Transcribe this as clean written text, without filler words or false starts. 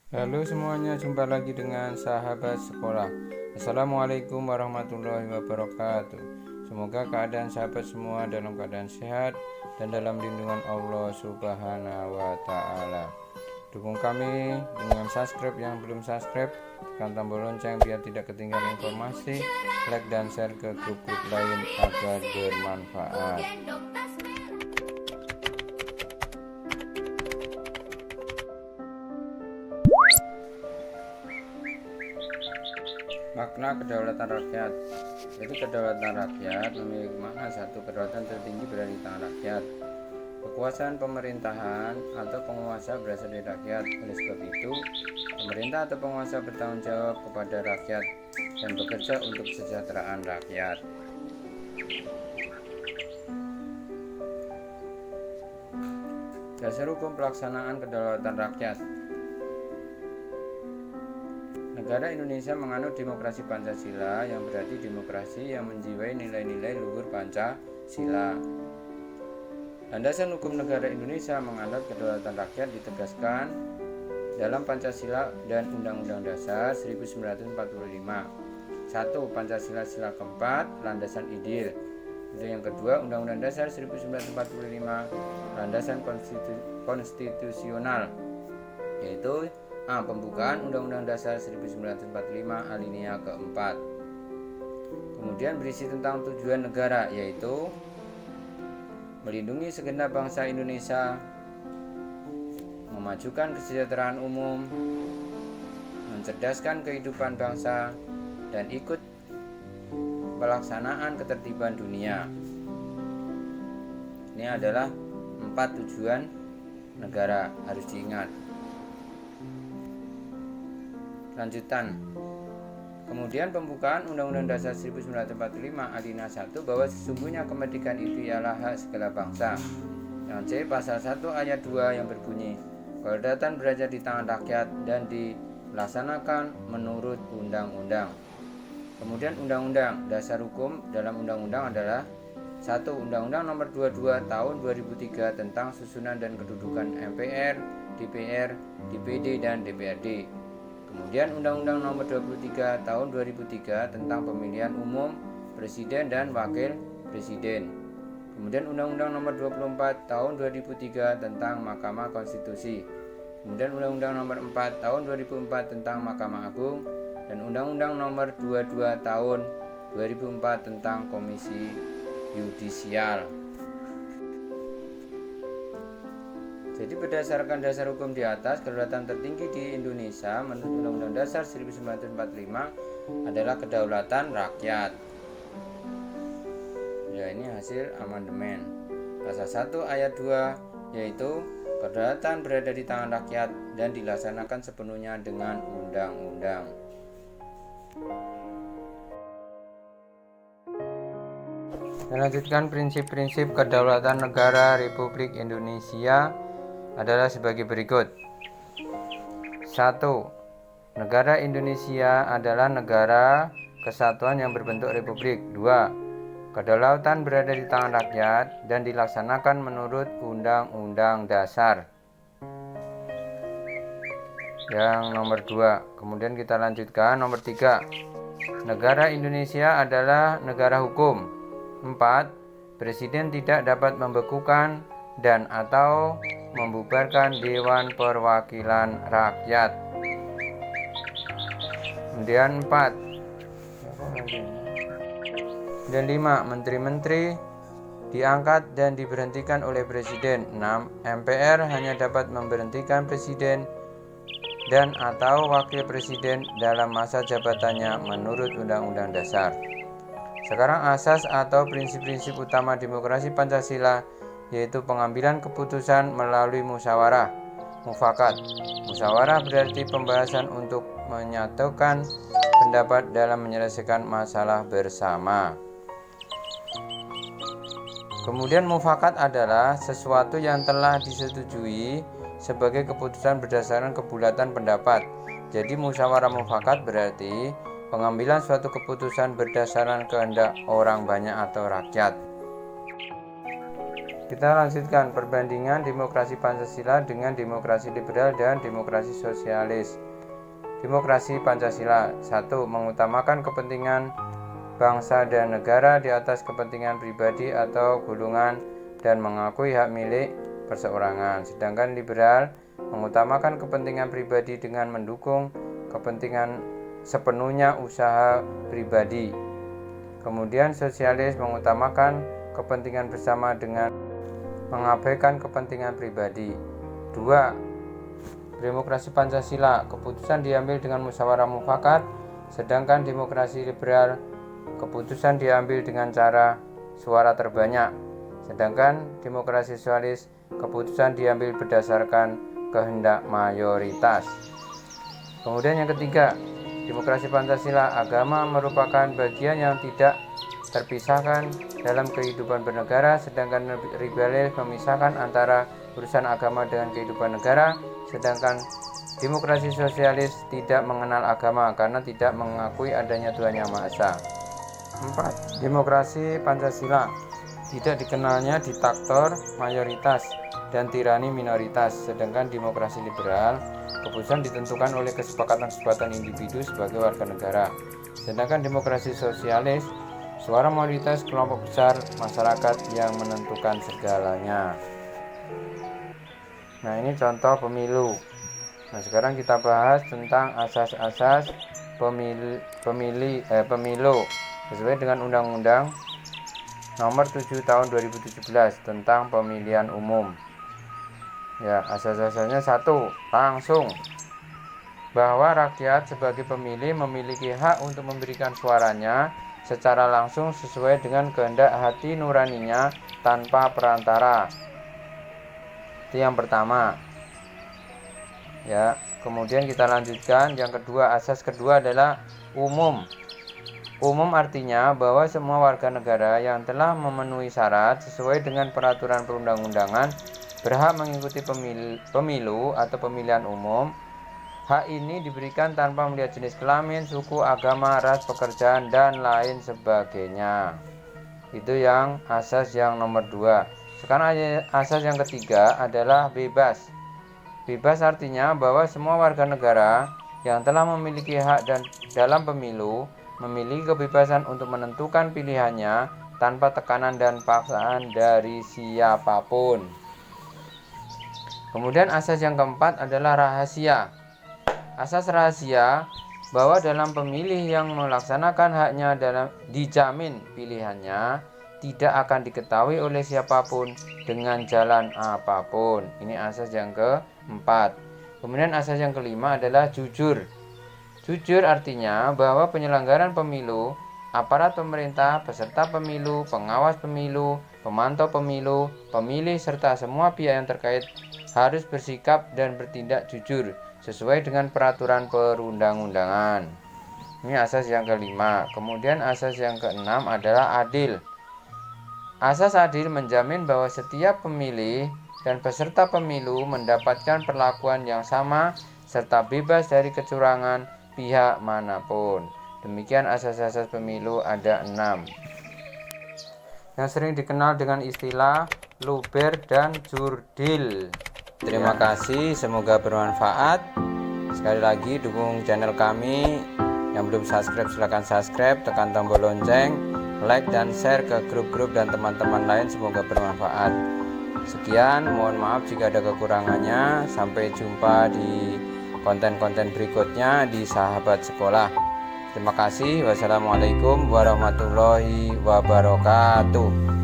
Halo semuanya, jumpa lagi dengan sahabat sekolah. Assalamualaikum warahmatullahi wabarakatuh. Semoga keadaan sahabat semua dalam keadaan sehat dan dalam lindungan Allah Subhanahu wa Ta'ala. Dukung kami dengan subscribe yang belum subscribe, tekan tombol lonceng biar tidak ketinggalan informasi, like dan share ke grup-grup lain agar bermanfaat. Makna kedaulatan rakyat, yaitu kedaulatan rakyat memiliki makna satu, kedaulatan tertinggi berada di tangan rakyat. Kekuasaan pemerintahan atau penguasa berasal dari rakyat. Oleh sebab itu, pemerintah atau penguasa bertanggung jawab kepada rakyat dan bekerja untuk kesejahteraan rakyat. Dasar hukum pelaksanaan kedaulatan rakyat. Negara Indonesia menganut demokrasi Pancasila, yang berarti demokrasi yang menjiwai nilai-nilai luhur Pancasila. Landasan hukum negara Indonesia menganut kedaulatan rakyat ditegaskan dalam Pancasila dan Undang-Undang Dasar 1945. 1. Pancasila sila keempat, landasan ideal. Yang kedua, Undang-Undang Dasar 1945, landasan konstitusional, yaitu A. Pembukaan Undang-Undang Dasar 1945 alinea keempat. Kemudian berisi tentang tujuan negara, yaitu melindungi segenap bangsa Indonesia, memajukan kesejahteraan umum, mencerdaskan kehidupan bangsa, dan ikut pelaksanaan ketertiban dunia. Ini adalah 4 tujuan negara, harus diingat. Lanjutan. Kemudian pembukaan Undang-Undang Dasar 1945 alinea 1 bahwa sesungguhnya kemerdekaan itu ialah hak segala bangsa. Yang C, pasal 1 ayat 2 yang berbunyi, kedaulatan berada di tangan rakyat dan dilaksanakan menurut undang-undang. Kemudian undang-undang, dasar hukum dalam undang-undang adalah 1. Undang-Undang Nomor 22 Tahun 2003 tentang susunan dan kedudukan MPR, DPR, DPD, dan DPRD. Kemudian Undang-Undang Nomor 23 Tahun 2003 tentang pemilihan umum presiden dan wakil presiden. Kemudian Undang-Undang Nomor 24 Tahun 2003 tentang Mahkamah Konstitusi. Kemudian Undang-Undang Nomor 4 Tahun 2004 tentang Mahkamah Agung, dan Undang-Undang Nomor 22 Tahun 2004 tentang Komisi Yudisial. Jadi berdasarkan dasar hukum di atas, kedaulatan tertinggi di Indonesia menurut Undang-Undang Dasar 1945 adalah kedaulatan rakyat. Ya, ini hasil amandemen. Pasal 1 ayat 2 yaitu kedaulatan berada di tangan rakyat dan dilaksanakan sepenuhnya dengan undang-undang. Melanjutkan prinsip-prinsip kedaulatan negara Republik Indonesia adalah sebagai berikut. 1. Negara Indonesia adalah negara kesatuan yang berbentuk republik. 2. Kedaulatan berada di tangan rakyat dan dilaksanakan menurut Undang-Undang Dasar. Yang nomor 2. Kemudian kita lanjutkan nomor 3. Negara Indonesia adalah negara hukum. 4. Presiden tidak dapat membekukan dan atau membubarkan Dewan Perwakilan Rakyat. Kemudian 4. Dan 5. Menteri-menteri diangkat dan diberhentikan oleh Presiden. 6. MPR hanya dapat memberhentikan Presiden dan atau Wakil Presiden dalam masa jabatannya menurut Undang-Undang Dasar. Sekarang asas atau prinsip-prinsip utama demokrasi Pancasila, yaitu pengambilan keputusan melalui musyawarah mufakat. Musyawarah berarti pembahasan untuk menyatukan pendapat dalam menyelesaikan masalah bersama. Kemudian mufakat adalah sesuatu yang telah disetujui sebagai keputusan berdasarkan kebulatan pendapat. Jadi musyawarah mufakat berarti pengambilan suatu keputusan berdasarkan kehendak orang banyak atau rakyat. Kita lanjutkan perbandingan demokrasi Pancasila dengan demokrasi liberal dan demokrasi sosialis. Demokrasi Pancasila 1. Mengutamakan kepentingan bangsa dan negara di atas kepentingan pribadi atau golongan dan mengakui hak milik perseorangan. Sedangkan liberal mengutamakan kepentingan pribadi dengan mendukung kepentingan sepenuhnya usaha pribadi. Kemudian sosialis mengutamakan kepentingan bersama dengan mengabaikan kepentingan pribadi. 2. Demokrasi Pancasila, keputusan diambil dengan musyawarah mufakat, sedangkan demokrasi liberal, keputusan diambil dengan cara suara terbanyak, sedangkan demokrasi sosialis, keputusan diambil berdasarkan kehendak mayoritas. Kemudian yang ketiga, demokrasi Pancasila, agama merupakan bagian yang tidak terpisahkan dalam kehidupan bernegara, sedangkan liberal memisahkan antara urusan agama dengan kehidupan negara, sedangkan demokrasi sosialis tidak mengenal agama karena tidak mengakui adanya Tuhan Yang Maha Esa. 4. Demokrasi Pancasila, tidak dikenalnya diktator mayoritas dan tirani minoritas, sedangkan demokrasi liberal, keputusan ditentukan oleh kesepakatan individu sebagai warga negara, sedangkan demokrasi sosialis, suara mayoritas kelompok besar masyarakat yang menentukan segalanya. Nah, ini contoh pemilu. Nah, sekarang kita bahas tentang asas-asas pemilu sesuai dengan Undang-Undang Nomor 7 Tahun 2017 tentang pemilihan umum. Ya, asas-asasnya 1. Langsung, bahwa rakyat sebagai pemilih memiliki hak untuk memberikan suaranya secara langsung sesuai dengan kehendak hati nuraninya tanpa perantara. Itu yang pertama. Ya, kemudian kita lanjutkan yang kedua. Asas kedua adalah umum. Umum artinya bahwa semua warga negara yang telah memenuhi syarat sesuai dengan peraturan perundang-undangan berhak mengikuti pemilu atau pemilihan umum. Hak ini diberikan tanpa melihat jenis kelamin, suku, agama, ras, pekerjaan, dan lain sebagainya. Itu yang asas yang nomor 2. Sekarang asas yang ketiga adalah bebas. Bebas artinya bahwa semua warga negara yang telah memiliki hak dan dalam pemilu memiliki kebebasan untuk menentukan pilihannya tanpa tekanan dan paksaan dari siapapun. Kemudian asas yang keempat adalah rahasia. Asas rahasia bahwa dalam pemilih yang melaksanakan haknya dijamin pilihannya tidak akan diketahui oleh siapapun dengan jalan apapun. Ini asas yang keempat. Kemudian asas yang kelima adalah jujur. Jujur artinya bahwa penyelenggaraan pemilu, aparat pemerintah, peserta pemilu, pengawas pemilu, pemantau pemilu, pemilih, serta semua pihak yang terkait harus bersikap dan bertindak jujur sesuai dengan peraturan perundang-undangan. Ini asas yang kelima. Kemudian asas yang keenam adalah adil. Asas adil menjamin bahwa setiap pemilih dan peserta pemilu mendapatkan perlakuan yang sama serta bebas dari kecurangan pihak manapun. Demikian asas-asas pemilu ada 6 yang sering dikenal dengan istilah luber dan jurdil. Terima kasih, semoga bermanfaat. Sekali lagi dukung channel kami. Yang belum subscribe silahkan subscribe, tekan tombol lonceng, like dan share ke grup-grup dan teman-teman lain, semoga bermanfaat. Sekian, mohon maaf jika ada kekurangannya. Sampai jumpa di konten-konten berikutnya di Sahabat Sekolah. Terima kasih. Wassalamualaikum warahmatullahi wabarakatuh.